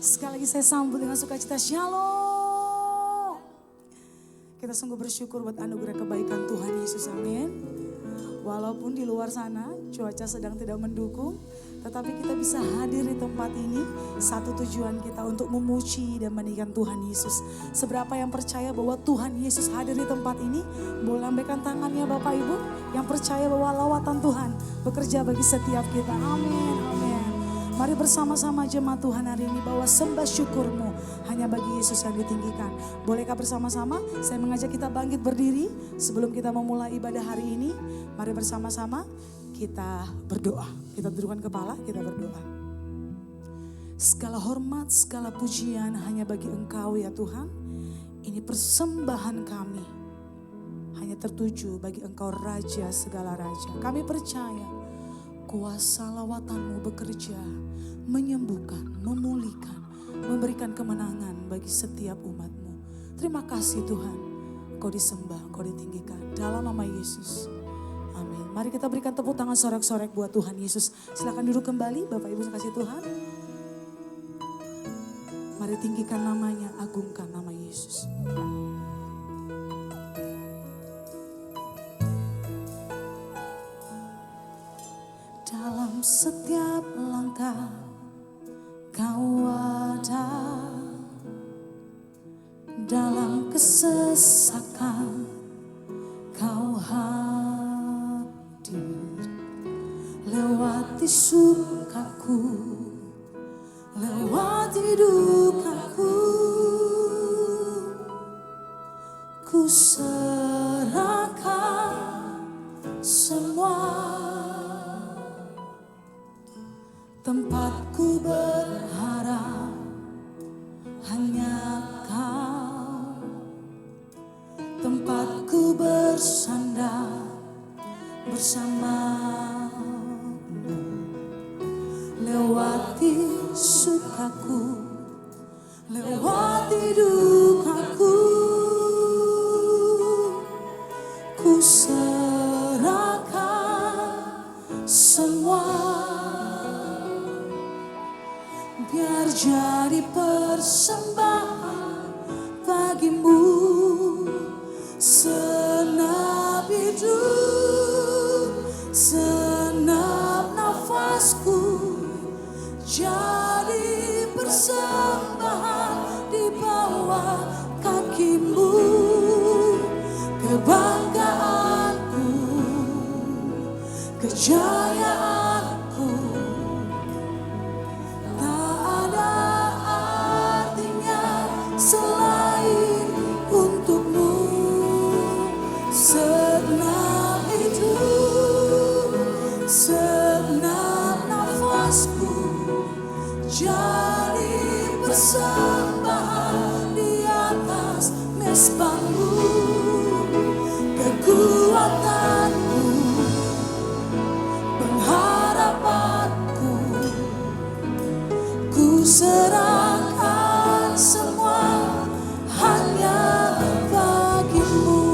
Sekali lagi saya sambut dengan sukacita, Shalom. Kita sungguh bersyukur buat anugerah kebaikan Tuhan Yesus, amin. Walaupun di luar sana cuaca sedang tidak mendukung, tetapi kita bisa hadir di tempat ini. Satu tujuan kita untuk memuji dan meninggikan Tuhan Yesus. Seberapa yang percaya bahwa Tuhan Yesus hadir di tempat ini, boleh lambaikan tangannya Bapak Ibu. Yang percaya bahwa lawatan Tuhan bekerja bagi setiap kita, amin, amin. Mari bersama-sama jemaat Tuhan hari ini bawa sembah syukurmu hanya bagi Yesus yang ditinggikan. Bolehkah bersama-sama saya mengajak kita bangkit berdiri sebelum kita memulai ibadah hari ini. Mari bersama-sama kita berdoa. Kita tundukkan kepala, kita berdoa. Segala hormat, segala pujian hanya bagi Engkau ya Tuhan. Ini persembahan kami hanya tertuju bagi Engkau Raja segala Raja. Kami percaya kuasa lawatan-Mu bekerja, menyembuhkan, memulihkan, memberikan kemenangan bagi setiap umat-Mu. Terima kasih Tuhan, Engkau disembah, Engkau ditinggikan. Dalam nama Yesus, amin. Mari kita berikan tepuk tangan sorak-sorak buat Tuhan Yesus. Silakan duduk kembali Bapak Ibu kasih Tuhan. Mari tinggikan namanya, agungkan nama Yesus. Dalam setiap langkah Kau ada, dalam kesesakan Kau hadir, lewati sukaku, lewati dukaku, ku serahkan semua. Tempatku berharap hanya Kau, tempatku bersandar bersamamu. Lewati sukaku, lewati dukaku, ku serahkan semua. Biar jadi persembahan bagimu, senap hidup, senap nafasku, jadi persembahan di bawah kakimu. Kebanggaanku, kejayaanku, selain untukmu. Senap hidup, senap nafasku, jadi persembahan di atas mezbahmu. Kekuatanku, pengharapanku, ku serahkan semua hanya bagimu.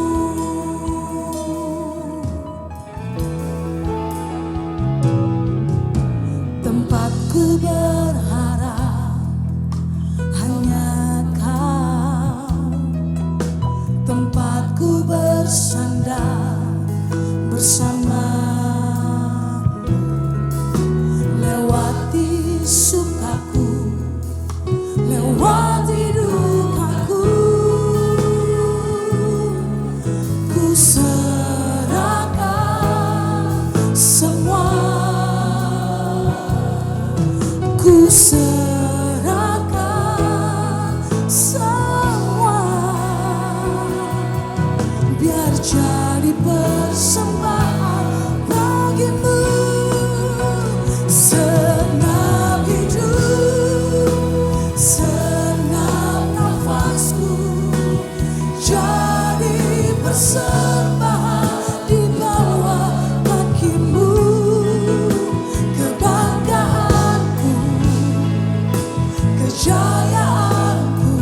Tempatku berharap hanya Kau, tempatku bersandar bersamamu. Lewati sukaku, lewati dukaku, ku serahkan semua. Ku serahkan semua. Biar jadi persembahan bagimu. Senap hidup, senap nafasku, jadi persembahan di bawah kakimu. Kebanggaanku, kejayaanku,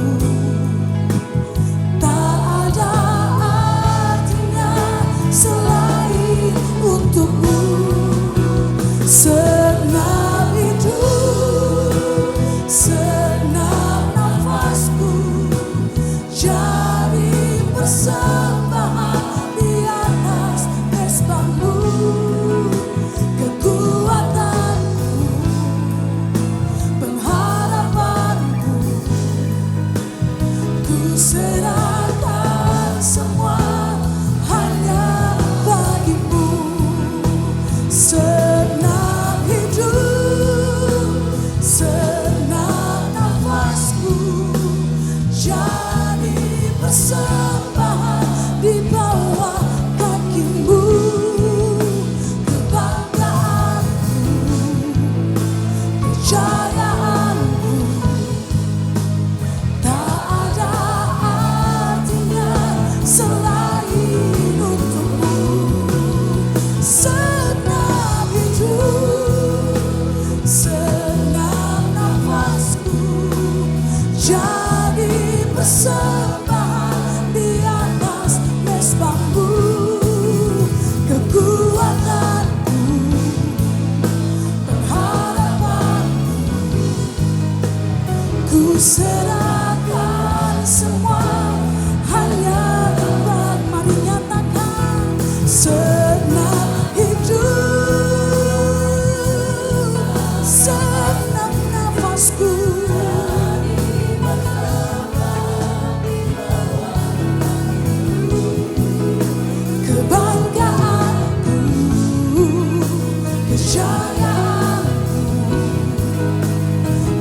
tak ada artinya selain untukmu. Senap hidup, senap persembahan di atas mezbahmu. Kekuatanku, pengharapanku, ku serahkan semua hanya buat. Mari nyatakan senang hidup, senang nafasku, kebanggaanku, kejayaanku,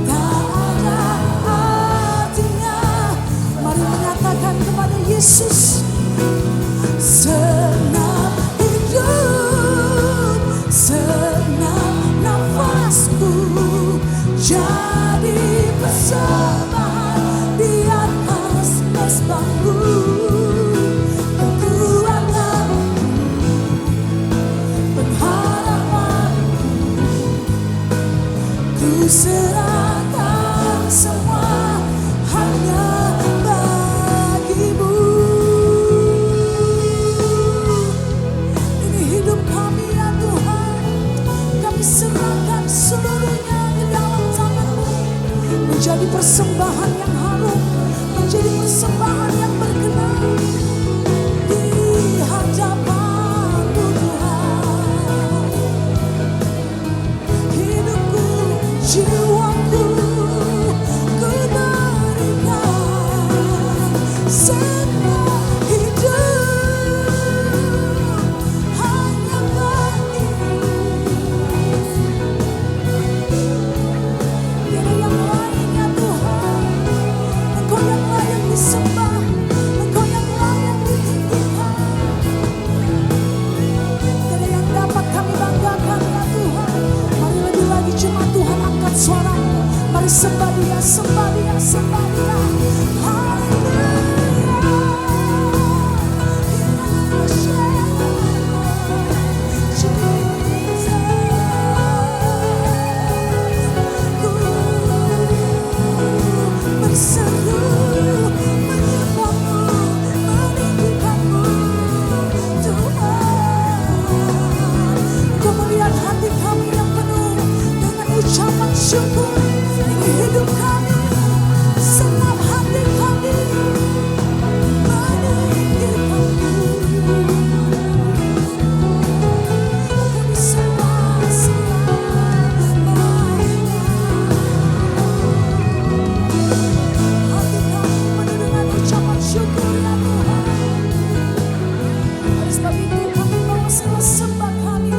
tak ada artinya. Mari menyatakan kepada Yesus, senang hidup, senang nafasku, jadi persembahan di atas mezbahmu. Kekuatanku, pengharapanku, ku serahkan semua hanya bagimu. Ini hidup kami ya Tuhan, kami serahkan seluruhnya ke dalam tangan-Mu. Menjadi persembahan yang harum, menjadi persembahan yang berkenan di hadapan-Mu Tuhan. Hidupku, jiwaku, ku berikan senang hidup hanya bagimu. Tiada yang lain ya Tuhan, Engkau yang layak disembah, Engkau yang layak ditinggikan. Tiada yang dapat kami banggakan ya Tuhan. Mari lebih lagi cuma Tuhan angkat suara. Mari sembah Dia, sembah Dia, sembah Dia. Haleluya. Berseru menyembahmu, meninggikanmu Tuhan. Kau melihat hati kami yang penuh dengan ucapan syukur. Ini hidup kami, senang hati kami meninggikanmu. Kau disembah selamanya. Hati kami penuh dengan ucapan syukur ya Tuhan. Oleh sebab itu kami bawa segala sembah kami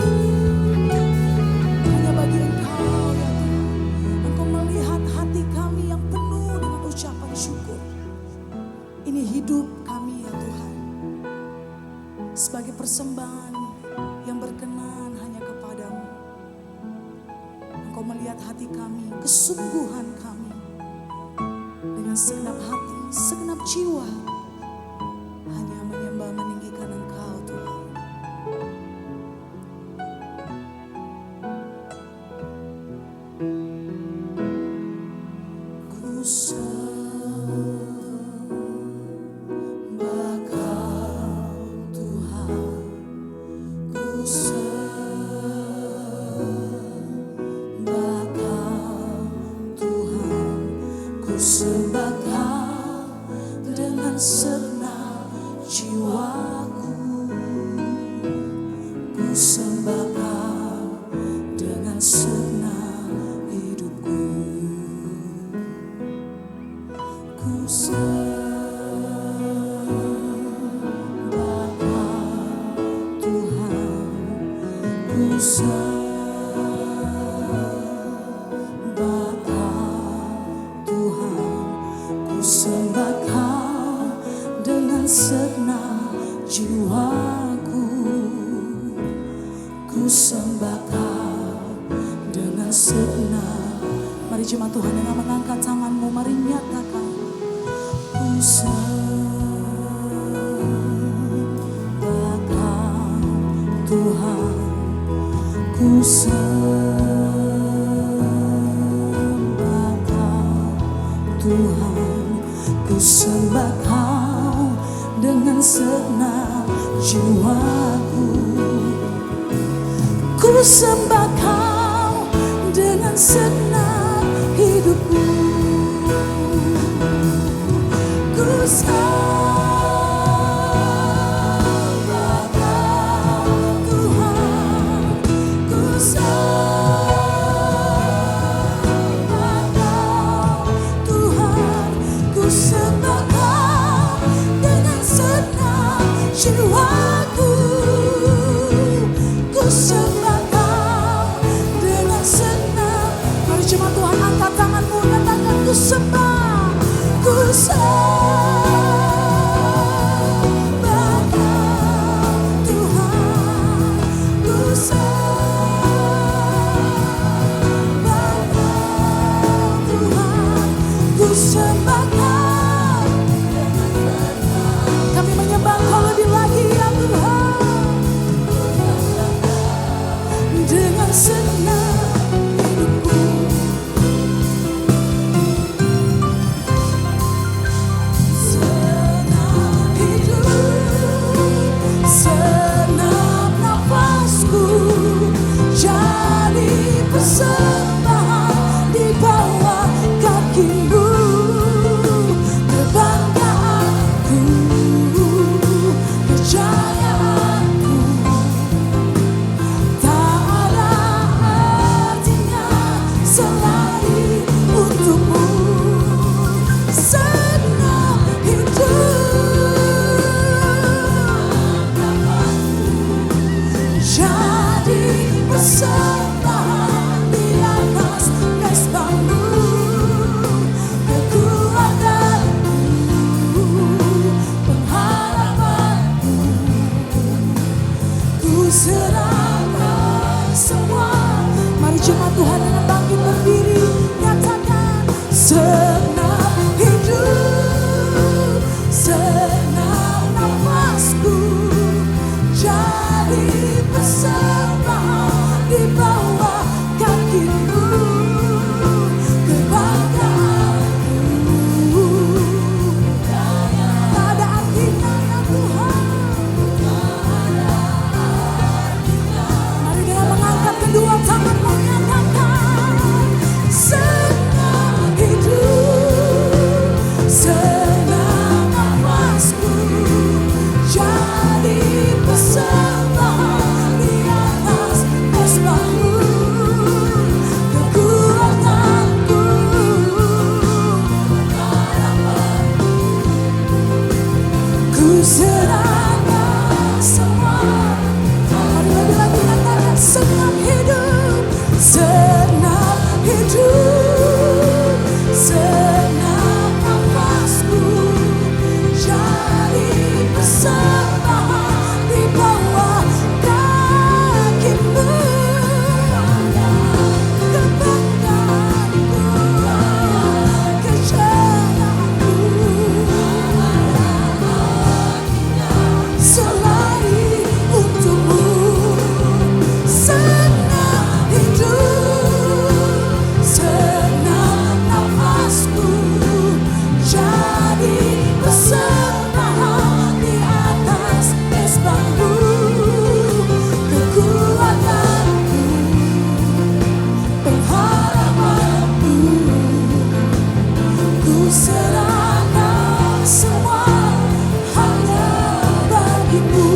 hanya bagi Engkau ya Tuhan. Engkau melihat hati kami yang penuh dengan ucapan syukur. Ini hidup kami ya Tuhan, sebagai persembahan yang berkenan hanya kepadamu. Engkau melihat hati kami, kesungguhan kami, dengan segenap hati, segenap jiwa, hanya menyembah meninggikan Engkau Tuhan. Ku sembah Kau Tuhan, ku sembah Kau Tuhan, ku sembah Kau dengan segenap jiwaku. Ku sembah Kau dengan segenap hidupku. Ku sembah Kau Tuhan, ku sembah Kau Tuhan, ku sembah Kau dengan segenap jiwaku. Ku sembah Kau dengan segenap. Mari jemaat Tuhan dengan mengangkat tanganmu, mari nyatakan. Ku sembah Kau Tuhan, ku sembah Kau Tuhan, ku sembah Kau dengan segenap jiwaku. Ku sembah Kau dengan segenap hidupku. Ku sembah Kau Tuhan, ku sembah Kau Tuhan, ku sembah Kau dengan segenap jiwaku. Ku sembah Kau dengan segenap. Mari jemaat Tuhan angkat tanganmu, katakan ku sembah, ku sembah Kau Tuhan, ku sembah Kau Tuhan, ku sembah Kau. Kami menyembah Kau lebih lagi ya Tuhan, dengan segenap hidupku. Segenap hidup, segenap nafasku, jadi persembahan di bawah kaki-Mu. Kebanggaanku, kejayaanku, tak ada artinya selain untuk-Mu. Segenap hidup, jadi persembahan di atas mesbah-Mu. Kekuatanku, pengharapanku, ku serahkan semua. Mari jemaat Tuhan dengan bangkit berdiri, nyatakan segenap hidup, segenap nafasku, jadi persembahan di bawah kaki-Mu. Kebanggaanku, tak ada artinya ya Tuhan. Mari dengan mengangkat kedua tangan menyatakan segenap hidup, segenap nafasku, jadi persembahan di atas mesbah-Mu. Kekuatanku, harapanku, ku serahkan semua. Mari lebih lagi katakan segenap hidup, segenap hidup, segenap nafasku, jadi persembahan di bawah kaki-Mu. Kebanggaanku, kejayaanku, selain untuk-Mu. Segenap hidup, segenap nafasku, jadi persembahan di atas mesbah-Mu. Kekuatanku, pengharapanku, ku serahkan semua hanya bagi-Mu.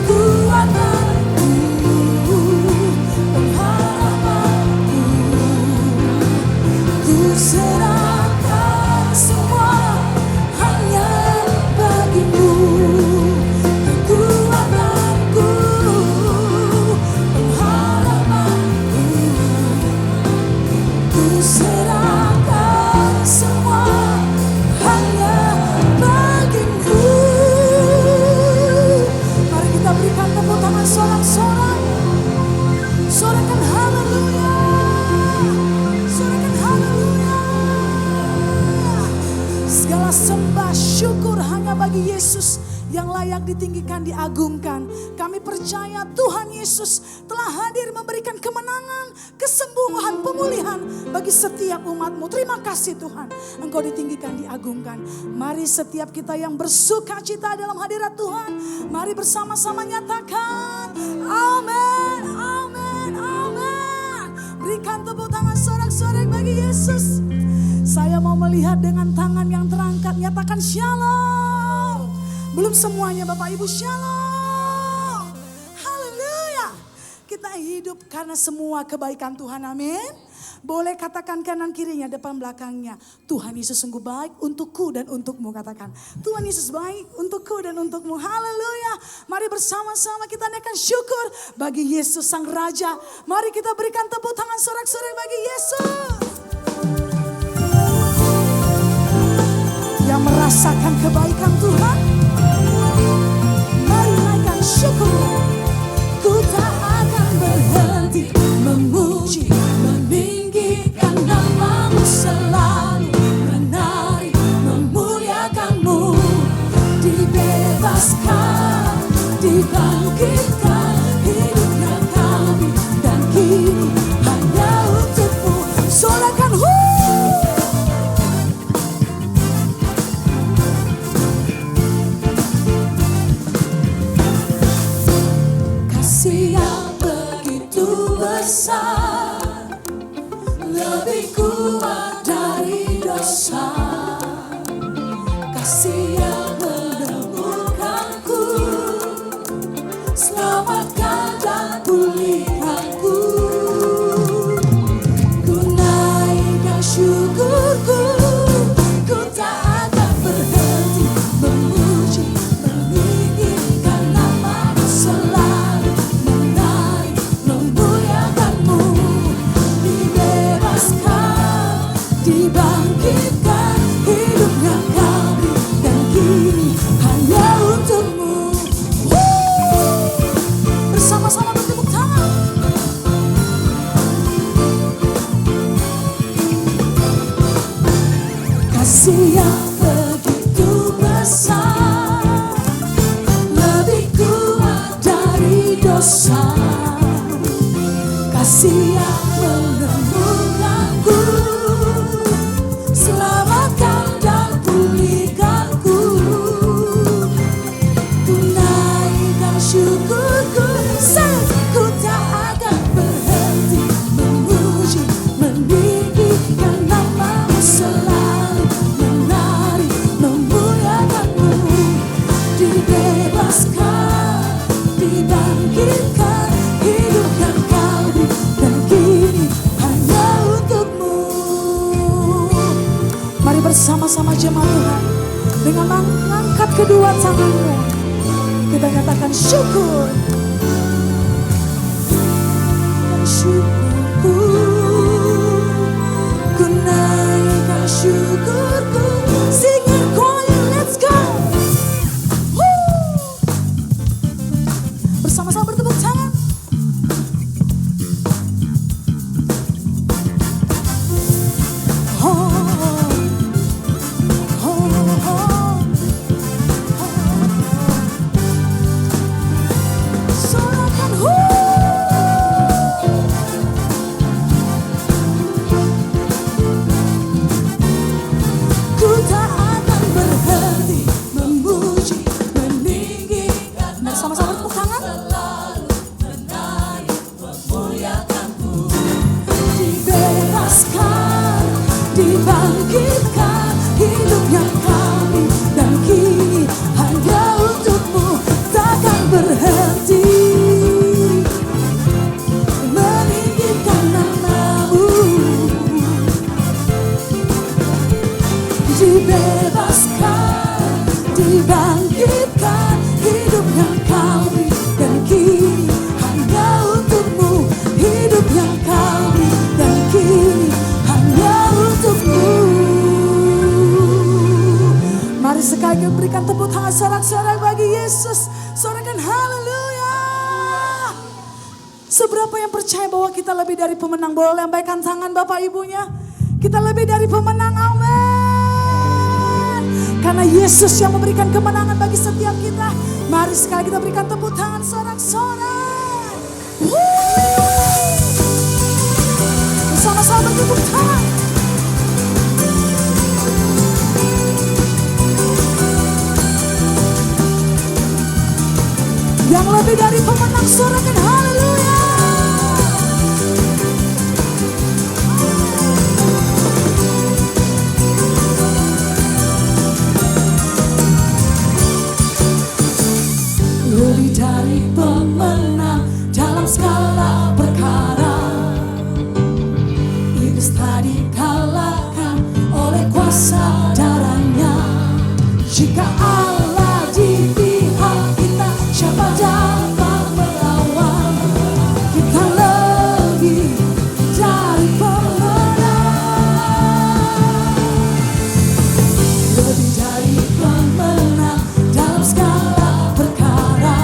Kekuatanku, pengharapanku, ku serahkan semua hanya bagi-Mu. Kekuatanku, pengharapanku, ku serahkan semua hanya bagi-Mu. Mari kita berikan tepuk tangan sorak-sorak. Sorakan haleluya, sorakan haleluya. Segala sembah syukur hanya bagi Yesus yang layak ditinggikan, diagungkan. Kami percaya Tuhan Yesus telah hadir memberikan kemenangan, kesembuhan, pemulihan bagi setiap umat-Mu. Terima kasih Tuhan, Engkau ditinggikan, diagungkan. Mari setiap kita yang bersuka cita dalam hadirat Tuhan, mari bersama-sama nyatakan amin, amin, amin. Berikan tepuk tangan sorak-sorai bagi Yesus. Saya mau melihat dengan tangan yang terangkat, nyatakan shalom. Belum semuanya Bapak Ibu, shalom. Haleluya. Kita hidup karena semua kebaikan Tuhan, amin. Boleh katakan kanan kirinya, depan belakangnya. Tuhan Yesus sungguh baik untukku dan untukmu, katakan. Tuhan Yesus baik untukku dan untukmu, haleluya. Mari bersama-sama kita naikkan syukur bagi Yesus Sang Raja. Mari kita berikan tepuk tangan sorak-sorai bagi Yesus. Yang merasakan kebaikan Tuhan, mari naikkan syukur. Ku tak akan berhenti memuji, meninggikan nama-Mu, selalu menari, memuliakan-Mu. Dibebaskan, dibangkitkan, hidupnya kami dan kini hanya untuk-Mu. Sorakan kasih yang begitu besar, lebih kuat dari dosa. Kasih yang menemukanku, selamatkan dan pulihkanku. Ku naikkan syukurku, ku tak akan berhenti memuji, meninggikan nama-Mu, selalu menari, memuliakan-Mu. Dibebaskan, dibangkitkan, hidupnya kami dan kini hanya untuk-Mu. Bersama-sama bertepuk tangan. Kasih yang begitu besar, lebih kuat dari dosa. Kasih yang menemukanku, selamatkan dan pulihkanku. Ku naikkan syukurku, ku tak akan berhenti memuji, meninggikan nama-Mu, selalu menari, memuliakan-Mu. Dibebaskan, dibangkitkan, hidupnya kami dan kini hanya untuk-Mu. Mari bersama-sama jemaat Tuhan, dengan mengangkat kedua tanganmu, kita nyatakan syukur. Dan syukurku, ku naikkan syukurku. Sing it choir, let's go. Bersama-sama bertepuk tangan. Dibangkitkan, hidupnya kami dan kini hanya untuk-Mu. Takkan berhenti meninggikan nama-Mu. Dibebaskan, dibangkitkan, hidupnya kami dan kini hanya untuk-Mu. Hidupnya kami dan kini hanya untuk-Mu. Mari sekali lagi berikan tepuk tangan sorak-sorai bagi Yesus. Sorakan haleluya. Seberapa yang percaya bahwa kita lebih dari pemenang? Boleh lambaikan tangan Bapak Ibunya. Kita lebih dari pemenang, amin. Karena Yesus yang memberikan kemenangan bagi setiap kita. Mari sekali kita berikan tepuk tangan sorak-sorak. Bersama-sama bertepuk tangan. Yang lebih dari pemenang, sorakan haleluya. Lebih dari pemenang dalam segala perkara, iblis telah dikalahkan oleh kuasa darahnya. Jika Allah di pihak kita, siapa dapat melawan? Kita lebih dari pemenang, lebih dari pemenang dalam segala perkara.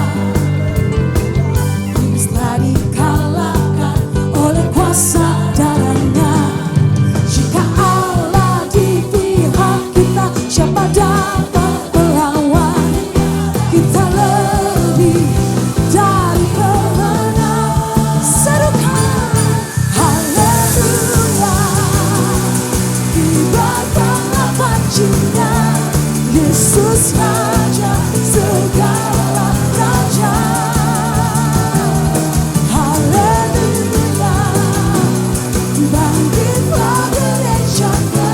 Iblis telah dikalahkan oleh kuasa darahnya. Jika Allah di pihak kita, siapa dapat melawan? Kita lebih dari pemenang. Serukan haleluya, kibarkanlah pancinya. Yesus Raja segala raja. Haleluya, bangkitlah gerejanya.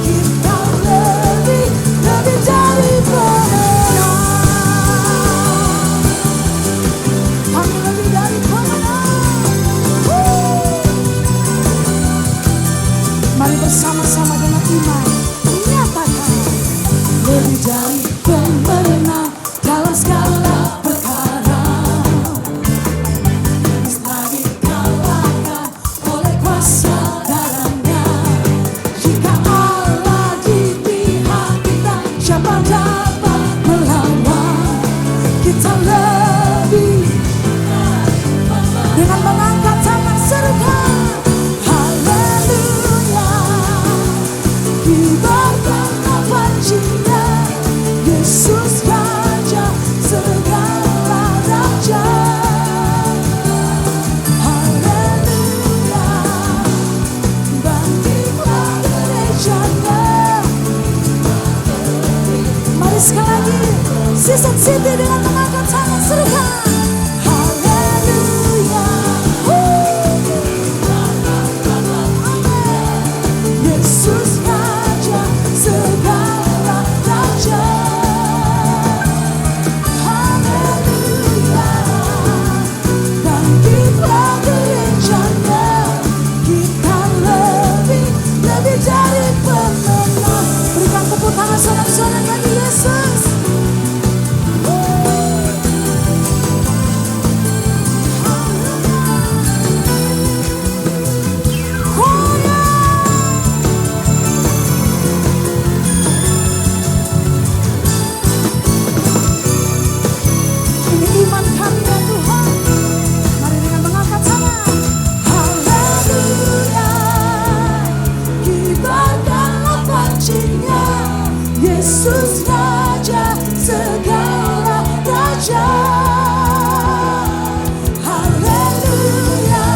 Kita lebih dari pemenang. Kami lebih dari pemenang. Mari bersama-sama dengan iman nyatakan, lebih dari pemenang dalam segala perkara. Iblis telah dikalahkan oleh kuasa darahnya. Jika Allah di pihak kita, siapa dapat melawan? Kita lebih dengan mengangkat tangan serukan haleluya, kibarkanlah pancinya. Yesus Raja segala raja. Haleluya, bangkitlah gerejanya. Mari sekali lagi Season City dengan mengangkat tangan serukan haleluya. Yesus Raja segala raja. Haleluya, bangkitlah gerejanya. Kita lebih dari pemenang. Berikan tepuk tangan sorak-sorak bagi Yesus. Ini iman kami ya Tuhan. Mari dengan mengangkat tangan. Haleluya, kibarkanlah pancinya. Yesus Raja segala raja. Haleluya,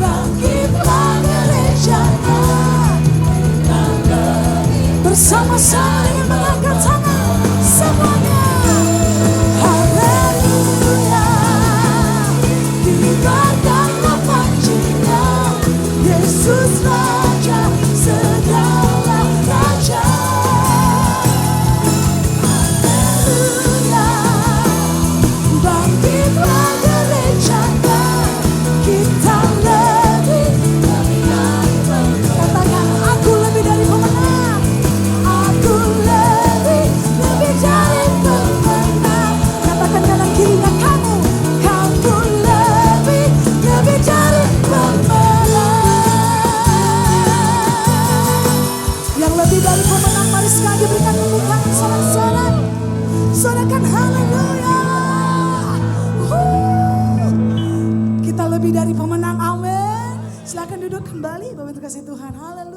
bangkitlah gerejanya. Bersama-sama dengan mengangkat tangan semuanya. Haleluya, kibarkanlah pancinya. Yesus Raja segala raja. Haleluya, bangkitlah gerejanya. Kita lebih dari pemenang. Katakan, aku lebih dari pemenang. Aku lebih dari pemenang. Katakan kanan kirinya kamu. Kamu lebih dari pemenang. Yang lebih dari pemenang, mari sekali berikan tepuk tangan sorak-sorak. Sorakan haleluya. Kita lebih dari pemenang, amin. Silakan duduk kembali, Bapak kasih Tuhan, haleluya.